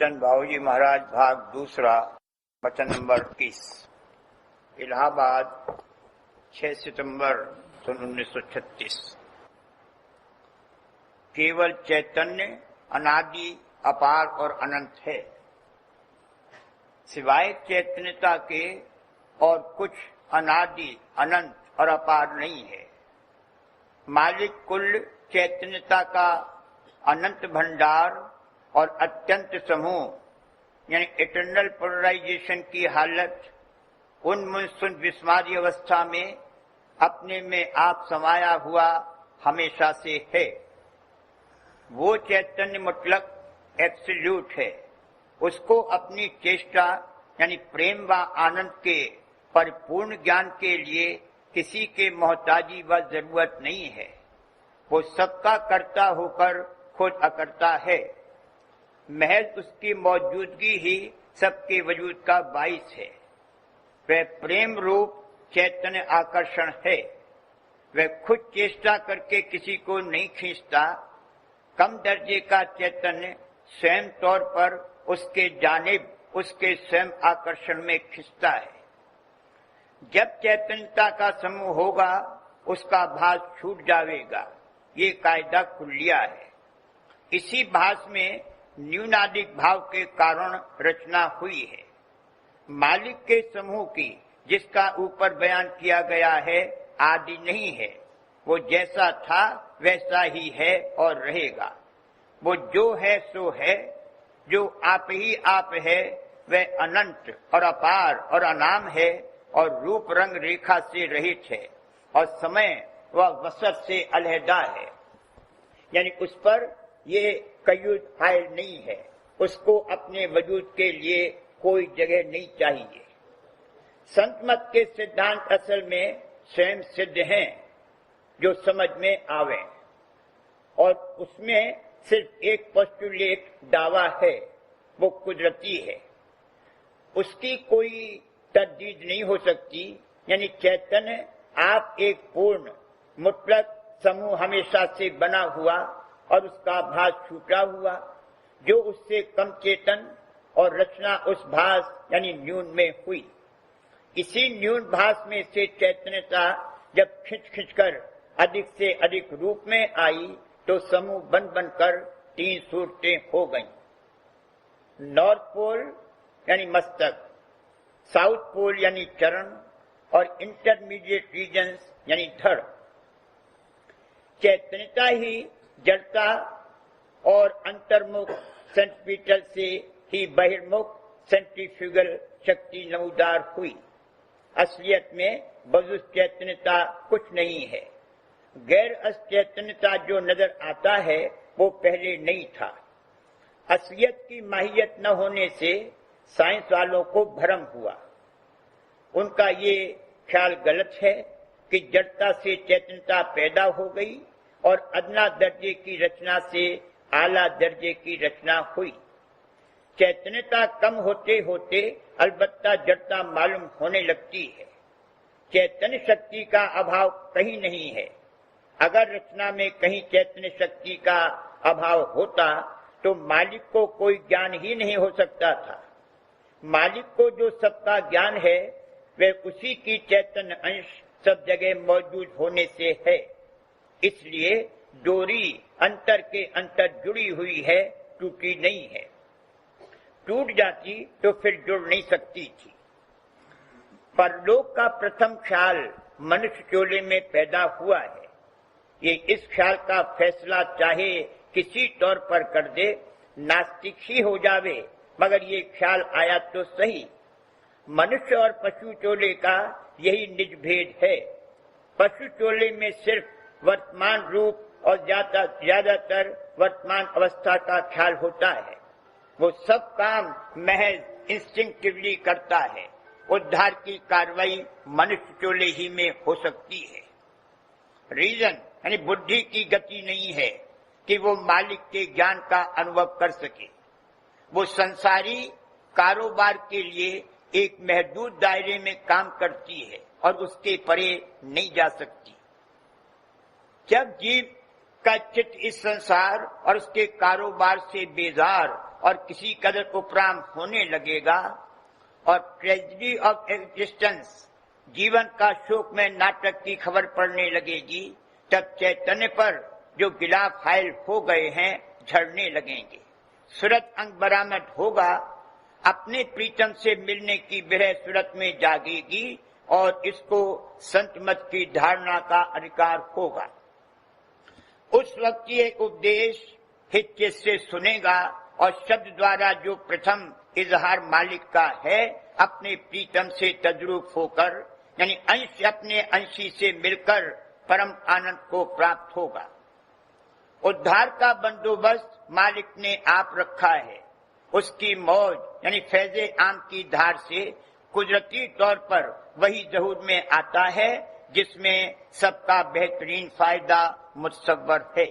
चंद बाबूजी महाराज भाग दूसरा वचन नंबर 21। इलाहाबाद 6 सितंबर 1936। केवल चैतन्य अनादि अपार और अनंत है, सिवाय चैतन्यता के और कुछ अनादि अनंत और अपार नहीं है। मालिक कुल चैतन्यता का अनंत भंडार और अत्यंत समूह यानी इटर्नल पोलराइजेशन की हालत उन्मुन विस्मादी अवस्था में अपने में आप समाया हुआ हमेशा से है। वो चैतन्य मुतलक एब्सोल्यूट है, उसको अपनी चेष्टा यानी प्रेम व आनंद के परिपूर्ण ज्ञान के लिए किसी के मोहताजी व जरूरत नहीं है। वो सबका कर्ता होकर खुद अकर्ता है। महज उसकी मौजूदगी ही सबके वजूद का बाइस है। वह प्रेम रूप चैतन्य आकर्षण है। वह खुद चेष्टा करके किसी को नहीं खींचता। कम दर्जे का चैतन्य स्वयं तौर पर उसके जानिब उसके स्वयं आकर्षण में खींचता है। जब चैतन्यता का समूह होगा उसका भास छूट जाएगा। ये कायदा कुल्लिया है। इसी भास में न्यूनादिक भाव के कारण रचना हुई है। मालिक के समूह की जिसका ऊपर बयान किया गया है आदि नहीं है। वो जैसा था वैसा ही है और रहेगा। वो जो है सो है, जो आप ही आप है। वह अनंत और अपार और अनाम है और रूप रंग रेखा से रहित है और समय व वसत से अलहदा है। यानी उस पर ये कयूद फाइल नहीं है। उसको अपने वजूद के लिए कोई जगह नहीं चाहिए। संत मत के सिद्धांत असल में स्वयं सिद्ध हैं जो समझ में आवे, और उसमें सिर्फ एक पोस्टुलेट दावा है, वो कुदरती है। उसकी कोई तरदीद नहीं हो सकती। यानी चैतन्य आप एक पूर्ण मुतलक समूह हमेशा से बना हुआ और उसका भास छूटा हुआ, जो उससे कम चेतन और रचना उस भास यानी न्यून में हुई। इसी न्यून भास में से चैतन्यता जब खिंच खिंचकर अधिक से अधिक रूप में आई तो समूह बन बनकर 3 सूरतें हो गईं। नॉर्थ पोल यानी मस्तक, साउथ पोल यानी चरण और इंटरमीडिएट रीजन्स यानी धड़। चैतन्यता ही जड़ता और अंतर्मुख सेंट्रीपिटल से ही बहिर्मुख सेंट्रीफ्यूगल शक्ति नमूदार हुई। असलियत में बजुज चैतन्यता कुछ नहीं है। गैर चैतन्यता जो नजर आता है वो पहले नहीं था। असलियत की माहियत न होने से साइंस वालों को भ्रम हुआ। उनका ये ख्याल गलत है कि जड़ता से चैतन्यता पैदा हो गई और अदना दर्जे की रचना से आला दर्जे की रचना हुई। चैतन्यता कम होते होते अलबत्ता जड़ता मालूम होने लगती है। चैतन्य शक्ति का अभाव कहीं नहीं है। अगर रचना में कहीं चैतन्य शक्ति का अभाव होता तो मालिक को कोई ज्ञान ही नहीं हो सकता था। मालिक को जो सबका ज्ञान है वह उसी की चैतन्य अंश सब जगह मौजूद होने से है। इसलिए डोरी अंतर के अंतर जुड़ी हुई है, टूटी नहीं है। टूट जाती तो फिर जुड़ नहीं सकती थी। परलोक का प्रथम ख्याल मनुष्य चोले में पैदा हुआ है। ये इस ख्याल का फैसला चाहे किसी तौर पर कर दे, नास्तिक ही हो जावे, मगर ये ख्याल आया तो सही। मनुष्य और पशु चोले का यही निज भेद है। पशु चोले में सिर्फ वर्तमान रूप और ज्यादातर वर्तमान अवस्था का ख्याल होता है। वो सब काम महज इंस्टिंक्टिवली करता है। उद्धार की कार्रवाई मनुष्य चोले ही में हो सकती है। रीजन यानी बुद्धि की गति नहीं है कि वो मालिक के ज्ञान का अनुभव कर सके। वो संसारी कारोबार के लिए एक महदूद दायरे में काम करती है और उसके परे नहीं जा सकती। जब जीव का चित्त इस संसार और उसके कारोबार से बेजार और किसी कदर उपराम होने लगेगा और ट्रेजेडी ऑफ एग्जिस्टेंस, जीवन का शोकमय नाटक की खबर पड़ने लगेगी, तब चैतन्य पर जो गिलाफ हायल हो गए हैं झड़ने लगेंगे। सूरत अंग बरामद होगा, अपने प्रीतम से मिलने की विरह सूरत में जागेगी और इसको संत मत की धारणा का अधिकार होगा। उस वक्त ये उपदेश हित से सुनेगा और शब्द द्वारा जो प्रथम इजहार मालिक का है अपने प्रीतम से तद्रूप होकर, यानी अंश अपने अंशी से मिलकर परम आनंद को प्राप्त होगा। उद्धार का बंदोबस्त मालिक ने आप रखा है। उसकी मौज यानी फैज़े आम की धार से कुदरती तौर पर वही ज़हूर में आता है जिसमें सबका बेहतरीन फायदा मुतसव्वर है।